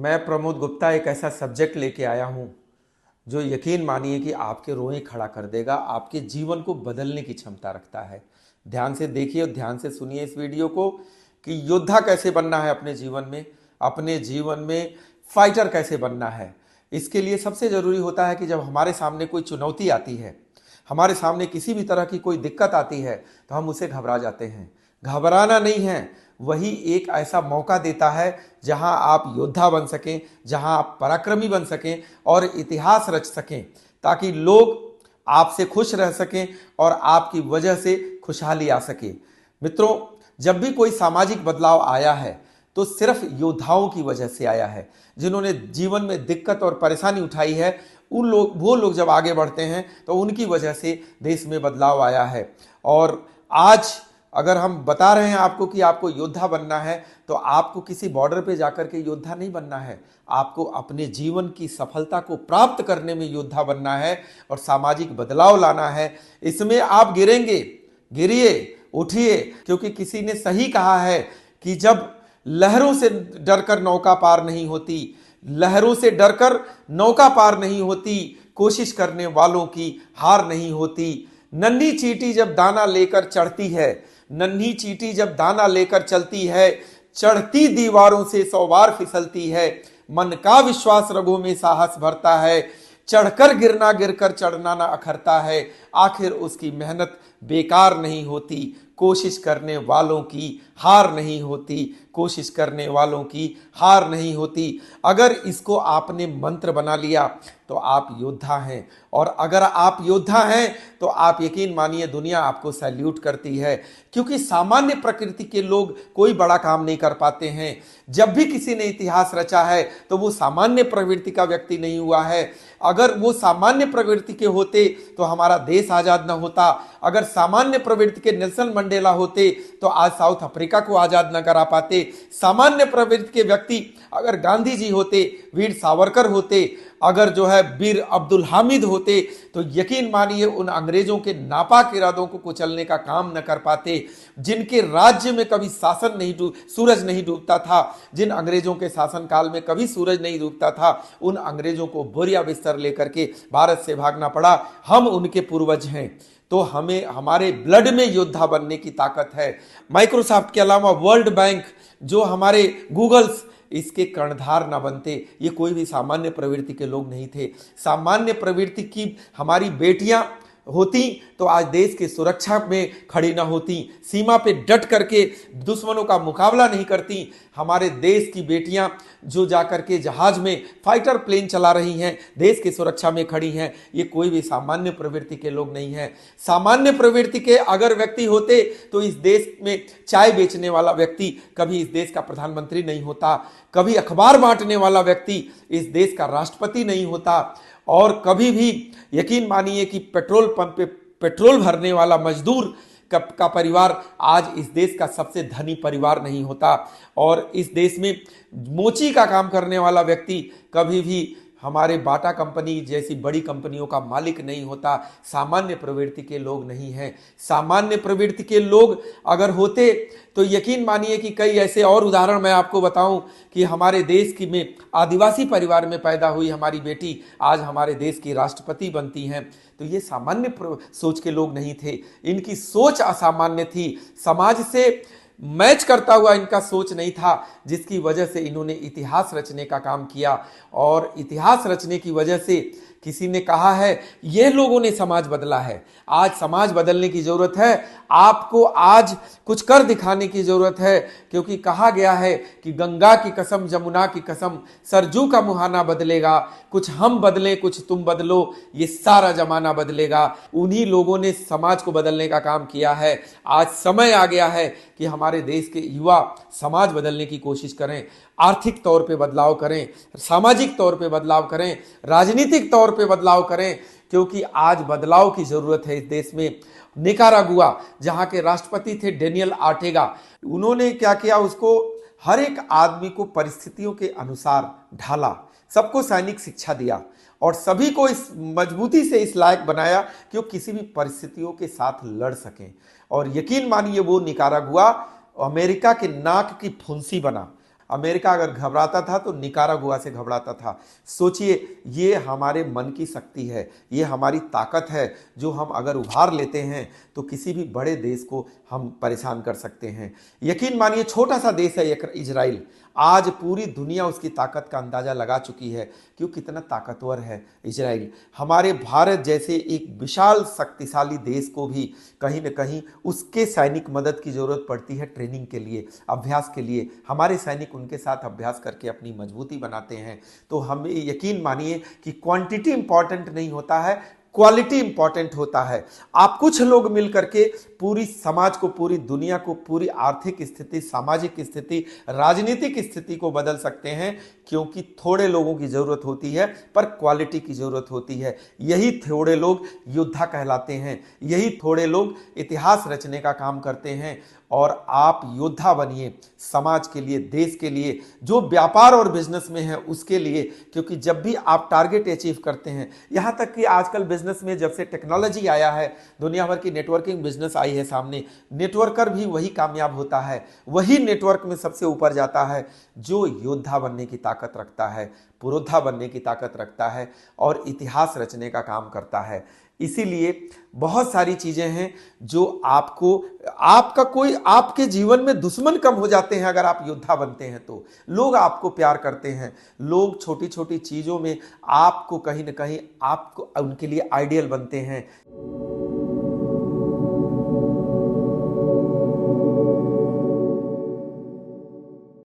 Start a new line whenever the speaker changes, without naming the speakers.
मैं प्रमोद गुप्ता एक ऐसा सब्जेक्ट लेके आया हूं जो यकीन मानिए कि आपके रोए खड़ा कर देगा, आपके जीवन को बदलने की क्षमता रखता है। ध्यान से देखिए और ध्यान से सुनिए इस वीडियो को कि योद्धा कैसे बनना है अपने जीवन में फाइटर कैसे बनना है। इसके लिए सबसे जरूरी होता है कि जब हमारे सामने कोई चुनौती आती है, हमारे सामने किसी भी तरह की कोई दिक्कत आती है, तो हम उसे घबरा जाते हैं। घबराना नहीं है, वही एक ऐसा मौका देता है जहां आप योद्धा बन सकें, जहां आप पराक्रमी बन सकें और इतिहास रच सकें, ताकि लोग आपसे खुश रह सकें और आपकी वजह से खुशहाली आ सके। मित्रों, जब भी कोई सामाजिक बदलाव आया है तो सिर्फ योद्धाओं की वजह से आया है। जिन्होंने जीवन में दिक्कत और परेशानी उठाई है, वो लोग जब आगे बढ़ते हैं तो उनकी वजह से देश में बदलाव आया है। और आज अगर हम बता रहे हैं आपको कि आपको योद्धा बनना है, तो आपको किसी बॉर्डर पे जाकर के योद्धा नहीं बनना है, आपको अपने जीवन की सफलता को प्राप्त करने में योद्धा बनना है और सामाजिक बदलाव लाना है। इसमें आप गिरेंगे, गिरिए, उठिए, क्योंकि किसी ने सही कहा है कि जब लहरों से डरकर नौका पार नहीं होती, लहरों से डरकर नौका पार नहीं होती, कोशिश करने वालों की हार नहीं होती। नन्ही चींटी जब दाना लेकर चढ़ती है, नन्ही चींटी जब दाना लेकर चलती है, चढ़ती दीवारों से 100 बार फिसलती है। मन का विश्वास रगों में साहस भरता है, चढ़कर गिरना गिरकर चढ़ना ना अखरता है। आखिर उसकी मेहनत बेकार नहीं होती, कोशिश करने वालों की हार नहीं होती, कोशिश करने वालों की हार नहीं होती। अगर इसको आपने मंत्र बना लिया तो आप योद्धा हैं, और अगर आप योद्धा हैं तो आप यकीन मानिए दुनिया आपको सैल्यूट करती है, क्योंकि सामान्य प्रकृति के लोग कोई बड़ा काम नहीं कर पाते हैं। जब भी किसी ने इतिहास रचा है तो वो सामान्य प्रवृत्ति का व्यक्ति नहीं हुआ है। अगर वो सामान्य प्रवृत्ति के होते तो हमारा देश आजाद न होता। अगर सामान्य प्रवृत्ति के नेल्सन मंडेला होते तो आज साउथ अफ्रीका को आजाद न करा पाते। सामान्य प्रवृत्ति के व्यक्ति अगर गांधी जी होते, वीर सावरकर होते, अगर जो है वीर अब्दुल हामिद होते, तो यकीन मानिए उन अंग्रेजों के नापाक इरादों को कुचलने का काम न कर पाते। जिनके राज्य में कभी सूरज नहीं डूबता था, जिन अंग्रेजों के शासन काल में कभी सूरज नहीं डूबता था, उन अंग्रेजों को बोरिया बिस्तर लेकर के भारत से भागना पड़ा। हम उनके पूर्वज हैं, तो हमें हमारे ब्लड में योद्धा बनने की ताकत है। माइक्रोसॉफ्ट के अलावा वर्ल्ड बैंक, जो हमारे गूगल्स, इसके कर्णधार ना बनते। ये कोई भी सामान्य प्रवृत्ति के लोग नहीं थे। सामान्य प्रवृत्ति की हमारी बेटियां होती तो आज देश की सुरक्षा में खड़ी ना होती, सीमा पे डट करके दुश्मनों का मुकाबला नहीं करती। हमारे देश की बेटियां जो जाकर के जहाज में फाइटर प्लेन चला रही हैं, देश की सुरक्षा में खड़ी हैं, ये कोई भी सामान्य प्रवृत्ति के लोग नहीं हैं। सामान्य प्रवृत्ति के अगर व्यक्ति होते तो इस देश में चाय बेचने वाला व्यक्ति कभी इस देश का प्रधानमंत्री नहीं होता, कभी अखबार बांटने वाला व्यक्ति इस देश का राष्ट्रपति नहीं होता, और कभी भी यकीन मानिए कि पेट्रोल पंप पे पेट्रोल भरने वाला मजदूर का परिवार आज इस देश का सबसे धनी परिवार नहीं होता, और इस देश में मोची का काम करने वाला व्यक्ति कभी भी हमारे बाटा कंपनी जैसी बड़ी कंपनियों का मालिक नहीं होता। सामान्य प्रवृत्ति के लोग नहीं हैं। सामान्य प्रवृत्ति के लोग अगर होते तो यकीन मानिए कि कई ऐसे और उदाहरण मैं आपको बताऊं कि हमारे देश की में आदिवासी परिवार में पैदा हुई हमारी बेटी आज हमारे देश की राष्ट्रपति बनती हैं। तो ये सामान्य सोच के लोग नहीं थे, इनकी सोच असामान्य थी, समाज से मैच करता हुआ इनका सोच नहीं था, जिसकी वजह से इन्होंने इतिहास रचने का काम किया। और इतिहास रचने की वजह से किसी ने कहा है ये लोगों ने समाज बदला है। आज समाज बदलने की जरूरत है, आपको आज कुछ कर दिखाने की जरूरत है, क्योंकि कहा गया है कि गंगा की कसम, जमुना की कसम, सरजू का मुहाना बदलेगा, कुछ हम बदलें कुछ तुम बदलो, ये सारा जमाना बदलेगा। उन्हीं लोगों ने समाज को बदलने का काम किया है। आज समय आ गया है कि हमारे देश के युवा समाज बदलने की कोशिश करें, आर्थिक तौर पे बदलाव करें, सामाजिक तौर पे बदलाव करें, राजनीतिक तौर पे बदलाव करें, क्योंकि आज बदलाव की जरूरत है इस देश में। निकारागुआ, जहां के राष्ट्रपति थे डेनियल आर्टेगा, उन्होंने क्या किया, उसको हर एक आदमी को परिस्थितियों के अनुसार ढाला, सबको सैनिक शिक्षा दिया और सभी को इस मजबूती से इस लायक बनाया कि वो किसी भी परिस्थितियों के साथ लड़ सकें। और यकीन मानिए वो निकारागुआ अमेरिका के नाक की फुंसी बना। अमेरिका अगर घबराता था तो निकारागुआ से घबराता था। सोचिए, ये हमारे मन की शक्ति है, ये हमारी ताकत है, जो हम अगर उभार लेते हैं तो किसी भी बड़े देश को हम परेशान कर सकते हैं। यकीन मानिए, छोटा सा देश है इजराइल, आज पूरी दुनिया उसकी ताकत का अंदाजा लगा चुकी है कि वो कितना ताकतवर है इजराइल। हमारे भारत जैसे एक विशाल शक्तिशाली देश को भी कहीं न कहीं उसके सैनिक मदद की जरूरत पड़ती है, ट्रेनिंग के लिए, अभ्यास के लिए। हमारे सैनिक उनके साथ अभ्यास करके अपनी मजबूती बनाते हैं। तो हमें यकीन मानिए कि क्वांटिटी इंपॉर्टेंट नहीं होता है, क्वालिटी इंपॉर्टेंट होता है। आप कुछ लोग मिल करके पूरी समाज को, पूरी दुनिया को, पूरी आर्थिक स्थिति, सामाजिक स्थिति, राजनीतिक स्थिति को बदल सकते हैं, क्योंकि थोड़े लोगों की जरूरत होती है पर क्वालिटी की जरूरत होती है। यही थोड़े लोग योद्धा कहलाते हैं, यही थोड़े लोग इतिहास रचने का काम करते हैं। और आप योद्धा बनिए समाज के लिए, देश के लिए, जो व्यापार और बिजनेस में है उसके लिए, क्योंकि जब भी आप टारगेट अचीव करते हैं, यहां तक कि आजकल बिजनेस में जब से टेक्नोलॉजी आया है, दुनिया भर की नेटवर्किंग बिजनेस आई है सामने, नेटवर्कर भी वही कामयाब होता है, वही नेटवर्क में सबसे ऊपर जाता है जो योद्धा बनने की ताकत रखता है, पुरोधा बनने की ताकत रखता है और इतिहास रचने का काम करता है। इसीलिए बहुत सारी चीजें हैं जो आपके जीवन में दुश्मन कम हो जाते हैं अगर आप योद्धा बनते हैं। तो लोग आपको प्यार करते हैं, लोग छोटी छोटी चीजों में आपको कहीं ना कहीं आपको उनके लिए आइडियल बनते हैं।